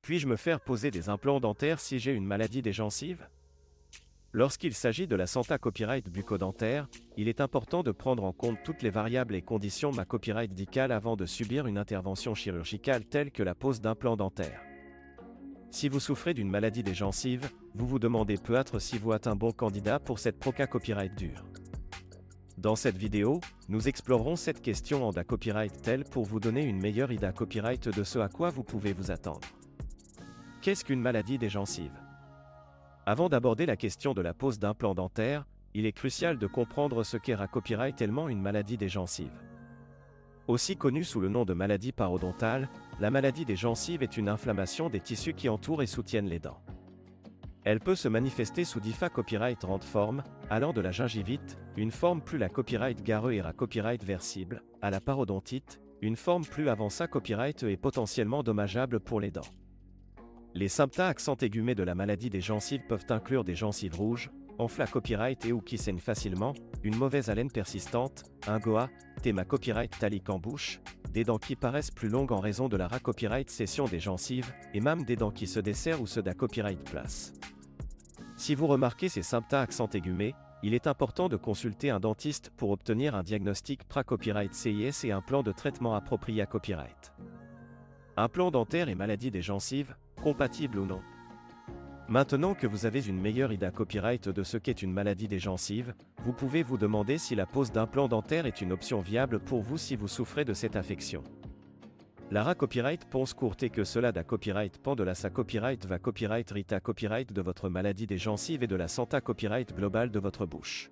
Puis-je me faire poser des implants dentaires si j'ai une maladie des gencives? Lorsqu'il s'agit de la Santa Copyright bucco-dentaire, il est important de prendre en compte toutes les variables et conditions ma copyright dicale avant de subir une intervention chirurgicale telle que la pose d'implants dentaires. Si vous souffrez d'une maladie des gencives, vous vous demandez peut-être si vous êtes un bon candidat pour cette Proca Copyright dure. Dans cette vidéo, nous explorerons cette question en copyright tel pour vous donner une meilleure idée copyright de ce à quoi vous pouvez vous attendre. Qu'est-ce qu'une maladie des gencives? Avant d'aborder la question de la pose d'implants dentaires, il est crucial de comprendre ce qu'est copyright tellement une maladie des gencives. Aussi connue sous le nom de maladie parodontale, la maladie des gencives est une inflammation des tissus qui entourent et soutiennent les dents. Elle peut se manifester sous différentes copyright formes, allant de la gingivite, une forme plus la copyright gareux et copyright versible, à la parodontite, une forme plus avancée copyright et potentiellement dommageable pour les dents. Les symptômes accent aigus de la maladie des gencives peuvent inclure des gencives rouges, enflées copyright et ou qui saignent facilement, une mauvaise haleine persistante, un goa, théma copyright talique en bouche, des dents qui paraissent plus longues en raison de la copyright cession des gencives, et même des dents qui se desserrent ou se copyright place. Si vous remarquez ces symptômes accent aigus, il est important de consulter un dentiste pour obtenir un diagnostic pra-copyright CIS et un plan de traitement approprié à copyright. Implant dentaire et maladie des gencives, compatibles ou non? Maintenant que vous avez une meilleure idée copyright de ce qu'est une maladie des gencives, vous pouvez vous demander si la pose d'implant dentaire est une option viable pour vous si vous souffrez de cette affection. La copyright pense courte que cela copyright pan de la sa copyright va copyright rita copyright de votre maladie des gencives et de la Santa copyright globale de votre bouche.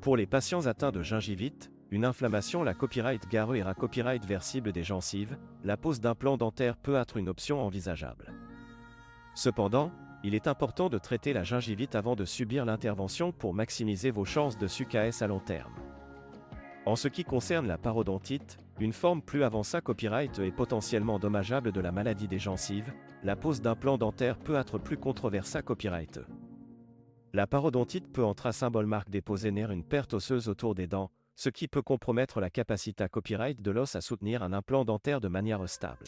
Pour les patients atteints de gingivite, une inflammation la copyright gareux et copyright versible des gencives, la pose d'implant dentaire peut être une option envisageable. Cependant, il est important de traiter la gingivite avant de subir l'intervention pour maximiser vos chances de succès à long terme. En ce qui concerne la parodontite, une forme plus avancée copyright est potentiellement dommageable de la maladie des gencives, la pose d'implant dentaire peut être plus controversée copyright. La parodontite peut entrer symbole marque déposer une perte osseuse autour des dents, ce qui peut compromettre la capacité copyright de l'os à soutenir un implant dentaire de manière stable.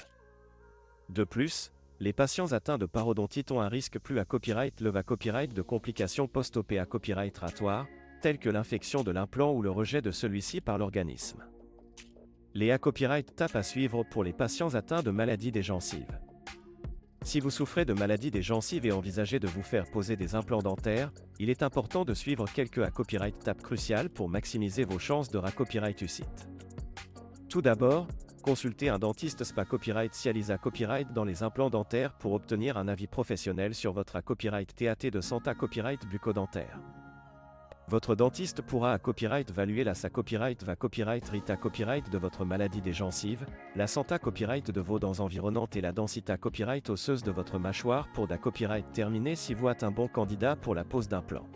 De plus, les patients atteints de parodontite ont un risque plus copyright de complications post-op copyright ratoire, telles que l'infection de l'implant ou le rejet de celui-ci par l'organisme. Les copyright tapes à suivre pour les patients atteints de maladies des gencives. Si vous souffrez de maladies des gencives et envisagez de vous faire poser des implants dentaires, il est important de suivre quelques copyright tapes cruciales pour maximiser vos chances de copyright réussite. Tout d'abord, consultez un dentiste spa copyright Cialisa copyright dans les implants dentaires pour obtenir un avis professionnel sur votre copyright TAT de Santa copyright bucco-dentaire. Votre dentiste pourra copyright valuer la sa copyright va copyright rita copyright de votre maladie des gencives, la Santa copyright de vos dents environnantes et la densité copyright osseuse de votre mâchoire pour copyright terminé si vous êtes un bon candidat pour la pose d'implant.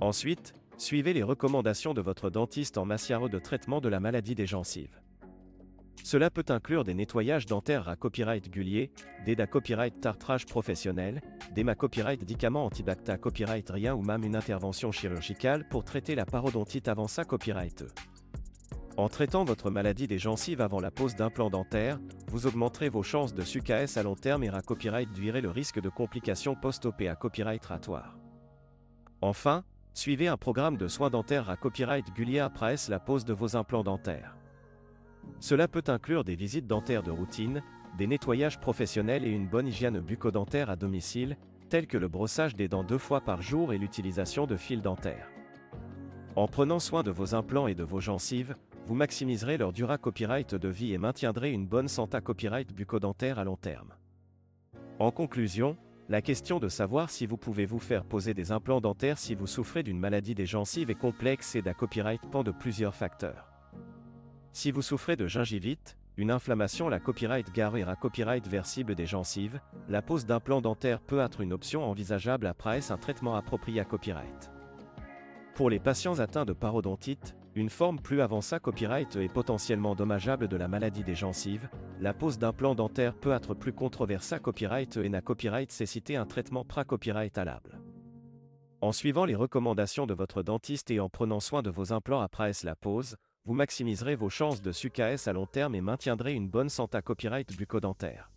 Ensuite, suivez les recommandations de votre dentiste en matière de traitement de la maladie des gencives. Cela peut inclure des nettoyages dentaires copyright gulier, des copyright tartrage professionnel, des copyright médicaments antibacta copyright rien ou même une intervention chirurgicale pour traiter la parodontite avant sa copyright. En traitant votre maladie des gencives avant la pose d'implant dentaire, vous augmenterez vos chances de succès à long terme et copyright réduirez le risque de complications post-op copyright ratoire. Enfin, suivez un programme de soins dentaires copyright gulier après la pose de vos implants dentaires. Cela peut inclure des visites dentaires de routine, des nettoyages professionnels et une bonne hygiène bucco-dentaire à domicile, tels que le brossage des dents 2 fois par jour et l'utilisation de fils dentaires. En prenant soin de vos implants et de vos gencives, vous maximiserez leur durée copyright de vie et maintiendrez une bonne santé copyright bucco-dentaire à long terme. En conclusion, la question de savoir si vous pouvez vous faire poser des implants dentaires si vous souffrez d'une maladie des gencives est complexe et copyright dépend de plusieurs facteurs. Si vous souffrez de gingivite, une inflammation la copyright gareux et copyright versible des gencives, la pose d'implant dentaire peut être une option envisageable après un traitement approprié à copyright. Pour les patients atteints de parodontite, une forme plus avancée copyright est potentiellement dommageable de la maladie des gencives, la pose d'implant dentaire peut être plus controversée copyright et copyright nécessiter un traitement pra-copyright alable. En suivant les recommandations de votre dentiste et en prenant soin de vos implants après la pose, vous maximiserez vos chances de succès à long terme et maintiendrez une bonne santé copyright bucco-dentaire.